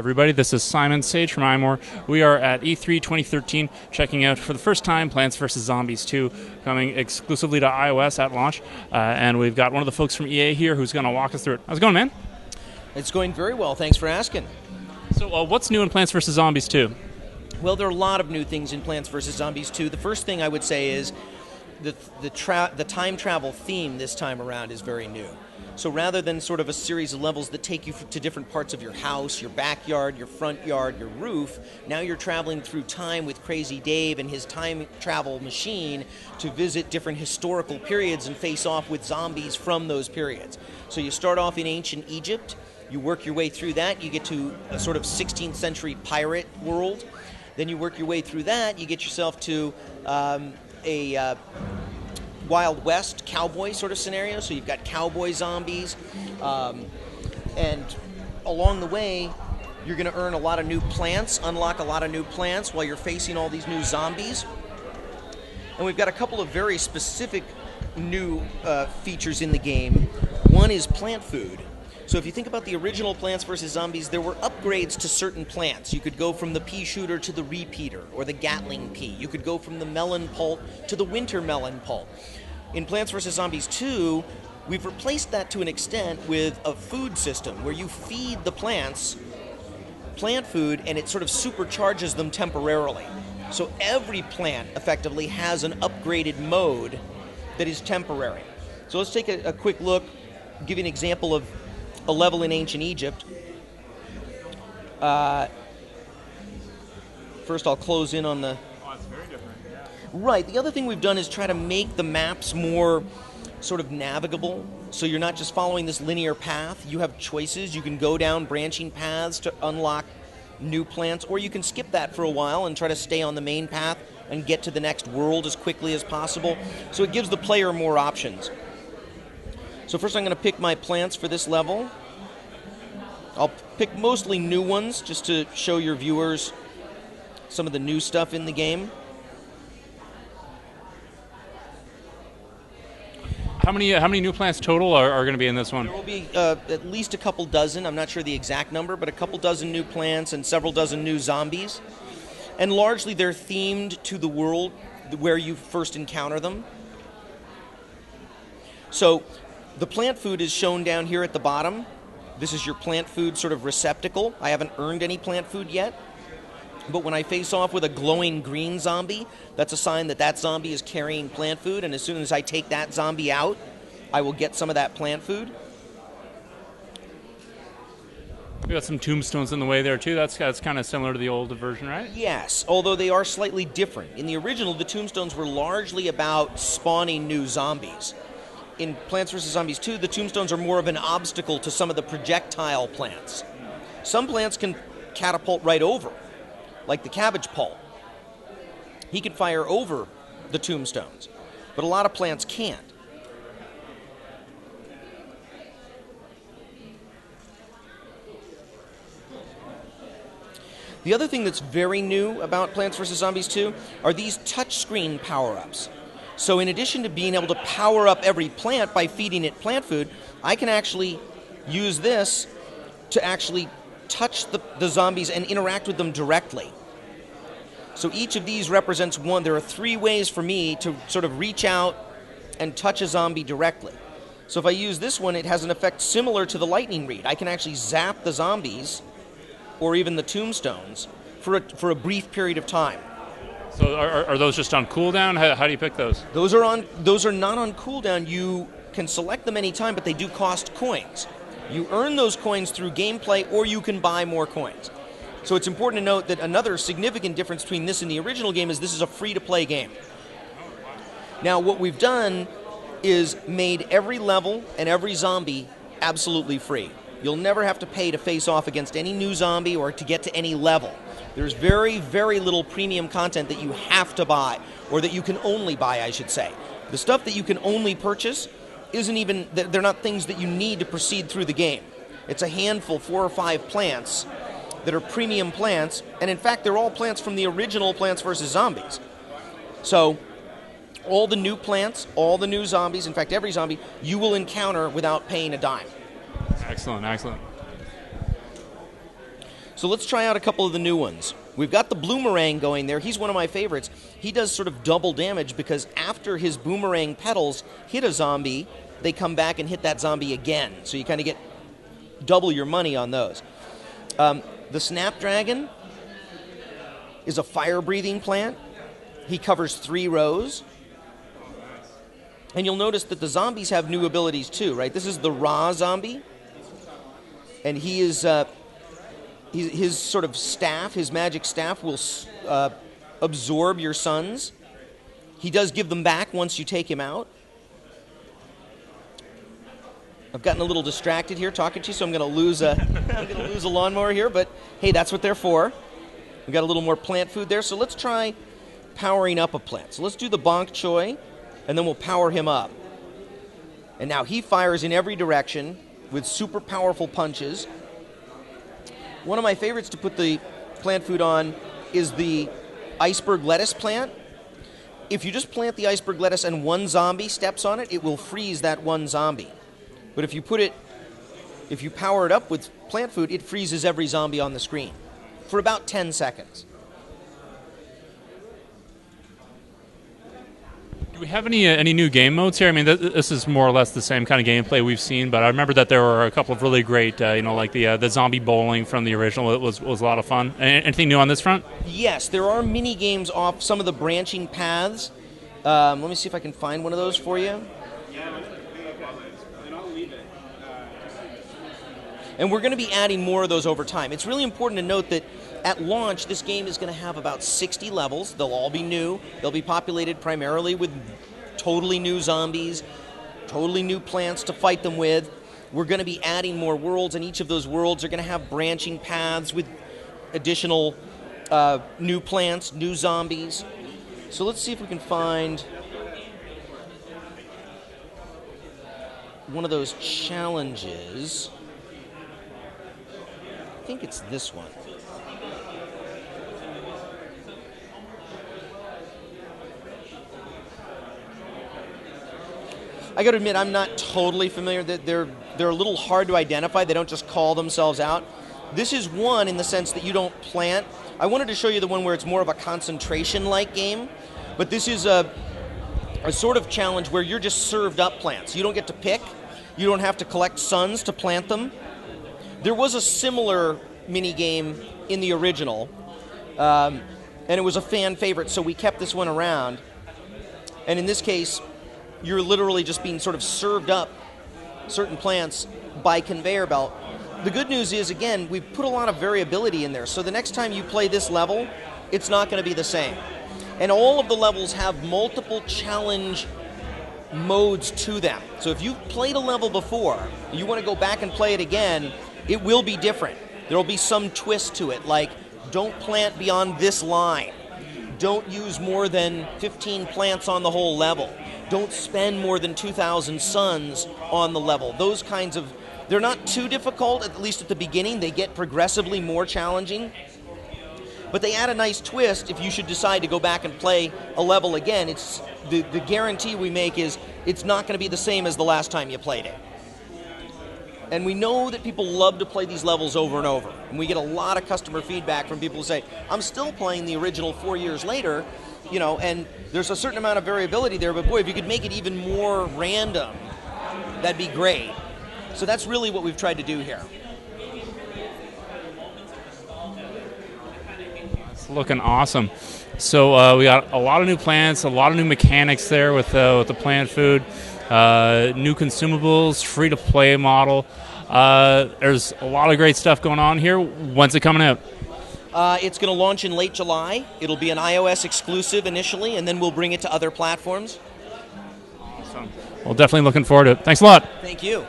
Everybody, this is Simon Sage from iMore. We are at E3 2013 checking out for the first time Plants vs. Zombies 2 coming exclusively to iOS at launch. And we've got one of the folks from EA here who's going to walk us through it. How's it going, man? It's going very well. Thanks for asking. So what's new in Plants vs. Zombies 2? Well, there are a lot of new things in Plants vs. Zombies 2. The first thing I would say is the time travel theme this time around is very new. So rather than sort of a series of levels that take you to different parts of your house, your backyard, your front yard, your roof, now you're traveling through time with Crazy Dave and his time travel machine to visit different historical periods and face off with zombies from those periods. So you start off in ancient Egypt, you work your way through that, you get to a sort of 16th century pirate world, then you work your way through that, you get yourself to a Wild West cowboy sort of scenario, so you've got cowboy zombies, and along the way you're going to earn a lot of new plants, unlock a lot of new plants while you're facing all these new zombies. And we've got a couple of very specific new features in the game. One is plant food. So if you think about the original Plants vs. Zombies, there were upgrades to certain plants. You could go from the pea shooter to the repeater, or the Gatling pea. You could go from the melon pulp to the winter melon pulp. In Plants vs. Zombies 2, we've replaced that to an extent with a food system where you feed the plants plant food and it sort of supercharges them temporarily. So every plant effectively has an upgraded mode that is temporary. So let's take a quick look, give you an example of a level in ancient Egypt. First I'll close in on the... Oh, it's very different. Yeah. Right. The other thing we've done is try to make the maps more sort of navigable, so you're not just following this linear path. You have choices. You can go down branching paths to unlock new plants, or you can skip that for a while and try to stay on the main path and get to the next world as quickly as possible. So it gives the player more options. So first I'm going to pick my plants for this level. I'll pick mostly new ones just to show your viewers some of the new stuff in the game. How many new plants total are going to be in this one? There will be at least a couple dozen. I'm not sure the exact number, but a couple dozen new plants and several dozen new zombies. And largely they're themed to the world where you first encounter them. So the plant food is shown down here at the bottom. This is your plant food sort of receptacle. I haven't earned any plant food yet. But when I face off with a glowing green zombie, that's a sign that that zombie is carrying plant food, and as soon as I take that zombie out, I will get some of that plant food. We got some tombstones in the way there too. That's kind of similar to the old version, right? Yes, although they are slightly different. In the original, the tombstones were largely about spawning new zombies. In Plants vs. Zombies 2, the tombstones are more of an obstacle to some of the projectile plants. Some plants can catapult right over, like the cabbage pulp. He can fire over the tombstones, but a lot of plants can't. The other thing that's very new about Plants vs. Zombies 2 are these touchscreen power-ups. So in addition to being able to power up every plant by feeding it plant food, I can actually use this to actually touch the zombies and interact with them directly. So each of these represents one. There are 3 ways for me to sort of reach out and touch a zombie directly. So if I use this one, it has an effect similar to the lightning read. I can actually zap the zombies or even the tombstones for a brief period of time. So are those just on cooldown? How do you pick those? Those are not on cooldown. You can select them anytime, but they do cost coins. You earn those coins through gameplay, or you can buy more coins. So it's important to note that another significant difference between this and the original game is this is a free-to-play game. Now, what we've done is made every level and every zombie absolutely free. You'll never have to pay to face off against any new zombie or to get to any level. There's very, very little premium content that you have to buy, or that you can only buy, I should say. The stuff that you can only purchase isn't even, they're not things that you need to proceed through the game. It's a handful, 4 or 5 plants that are premium plants, and in fact, they're all plants from the original Plants vs. Zombies. So, all the new plants, all the new zombies, in fact, every zombie, you will encounter without paying a dime. Excellent, excellent. So let's try out a couple of the new ones. We've got the Bloomerang going there. He's one of my favorites. He does sort of double damage because after his boomerang petals hit a zombie, they come back and hit that zombie again. So you kind of get double your money on those. The Snapdragon is a fire-breathing plant. He covers 3 rows. And you'll notice that the zombies have new abilities too, right? This is the Raw zombie. And he is... his sort of staff, his magic staff, will absorb your suns. He does give them back once you take him out. I've gotten a little distracted here talking to you, so I'm going to lose a lawnmower here. But hey, that's what they're for. We've got a little more plant food there, so let's try powering up a plant. So let's do the Bonk Choy, and then we'll power him up. And now he fires in every direction with super powerful punches. One of my favorites to put the plant food on is the iceberg lettuce plant. If you just plant the iceberg lettuce and one zombie steps on it, it will freeze that one zombie. But if you power it up with plant food, it freezes every zombie on the screen for about 10 seconds. Do we have any new game modes here? I mean, this is more or less the same kind of gameplay we've seen, but I remember that there were a couple of really great, like the zombie bowling from the original. It was a lot of fun. Anything new on this front? Yes, there are mini games off some of the branching paths. Let me see if I can find one of those for you. And we're going to be adding more of those over time. It's really important to note that at launch, this game is going to have about 60 levels. They'll all be new. They'll be populated primarily with totally new zombies, totally new plants to fight them with. We're going to be adding more worlds, and each of those worlds are going to have branching paths with additional new plants, new zombies. So let's see if we can find one of those challenges. I think it's this one. I got to admit, I'm not totally familiar. That they're a little hard to identify. They don't just call themselves out. This is one in the sense that you don't plant. I wanted to show you the one where it's more of a concentration-like game, but this is a sort of challenge where you're just served up plants. You don't get to pick. You don't have to collect suns to plant them. There was a similar mini game in the original, and it was a fan favorite, so we kept this one around. And in this case, you're literally just being sort of served up certain plants by conveyor belt. The good news is, again, we've put a lot of variability in there, so the next time you play this level, it's not going to be the same. And all of the levels have multiple challenge modes to them. So if you've played a level before, you want to go back and play it again, it will be different. There will be some twist to it, like don't plant beyond this line. Don't use more than 15 plants on the whole level. Don't spend more than 2,000 suns on the level. Those kinds of, they're not too difficult, at least at the beginning. They get progressively more challenging. But they add a nice twist if you should decide to go back and play a level again. It's the guarantee we make is it's not going to be the same as the last time you played it. And we know that people love to play these levels over and over. And we get a lot of customer feedback from people who say, I'm still playing the original 4 years later, and there's a certain amount of variability there, but boy, if you could make it even more random, that'd be great. So that's really what we've tried to do here. It's looking awesome. So we got a lot of new plants, a lot of new mechanics there with the plant food. New consumables, free-to-play model. There's a lot of great stuff going on here. When's it coming out? It's going to launch in late July. It'll be an iOS exclusive initially, and then we'll bring it to other platforms. Awesome. Well, definitely looking forward to it. Thanks a lot. Thank you.